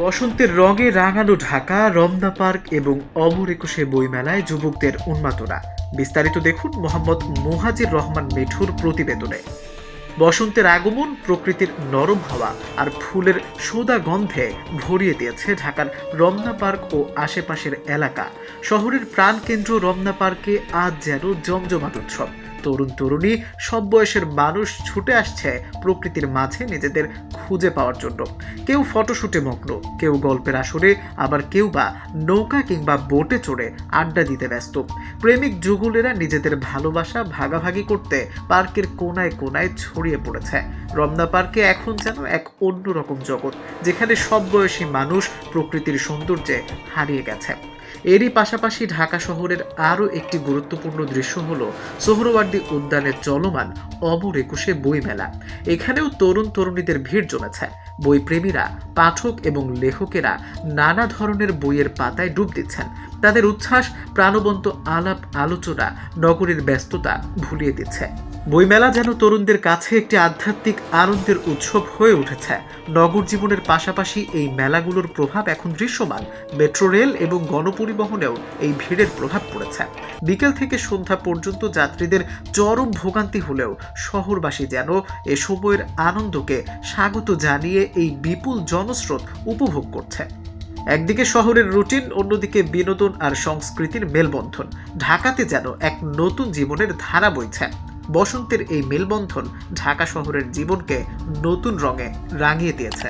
বসন্তের রঙে রাঙানো ঢাকা, রমনা পার্ক এবং অমর একুশে বইমেলায় যুবকদের উন্মাদনা। বিস্তারিত দেখুন মোহাম্মদ মুহাজির রহমান মিঠুর প্রতিবেদনে। বসন্তের আগমন, প্রকৃতির নরম হাওয়া আর ফুলের সোদা গন্ধে ভরিয়ে দিয়েছে ঢাকার রমনা পার্ক ও আশেপাশের এলাকা। শহরের প্রাণকেন্দ্র রমনা পার্কে আজ যেন জমজমাট উৎসব। তরুণ তরুণী সব বয়সের মানুষ ছুটে আসছে প্রকৃতির মাঝে নিজেদের খুঁজে পাওয়ার জন্য। কেউ ফটোশুটে মগ্ন, কেউ গল্পের আসরে, আবার কেউ বা নৌকা কিংবা বোটে চড়ে আড্ডা দিতে ব্যস্ত। প্রেমিক যুগলেরা নিজেদের ভালোবাসা ভাগাভাগি করতে পার্কের কোনায় কোনায় ছড়িয়ে পড়েছে। রমনা পার্কে এখন যেন এক অন্যরকম জগৎ, যেখানে সব বয়সী মানুষ প্রকৃতির সৌন্দর্যে হারিয়ে গেছে। এরই পাশাপাশি ঢাকা শহরের আরও একটি গুরুত্বপূর্ণ দৃশ্য হলো সোহরাওয়ার্দী উদ্যানের চলমান অমর একুশে বইমেলা। এখানেও তরুণ তরুণীদের ভিড় জমেছে। বইপ্রেমীরা, পাঠক এবং লেখকেরা নানা ধরনের বইয়ের পাতায় ডুব দিচ্ছেন। তাদের উচ্ছ্বাস, প্রাণবন্ত আলাপ আলোচনা নগরীর ব্যস্ততা ভুলিয়ে দিচ্ছে। বইমেলা যেন তরুণদের কাছে একটি আধ্যাত্মিক আনন্দের উৎসব হয়ে উঠেছে। নগর জীবনের পাশাপাশি এই মেলাগুলোর প্রভাব এখন দৃশ্যমান। মেট্রো রেল এবং গণপরিবহনেও এই ভিড়ের প্রভাব পড়েছে। বিকেল থেকে সন্ধ্যা পর্যন্ত যাত্রীদের চরম ভোগান্তি হলেও শহরবাসী যেন এ সময়ের আনন্দকে স্বাগত জানিয়ে এই বিপুল জনস্রোত উপভোগ করছে। একদিকে শহরের রুটিন, অন্যদিকে বিনোদন আর সংস্কৃতির মেলবন্ধন। ঢাকাতে যেন এক নতুন জীবনের ধারা বইছে। বসন্তের এই মেলবন্ধন ঢাকা শহরের জীবনকে নতুন রঙে রাঙিয়ে দিয়েছে।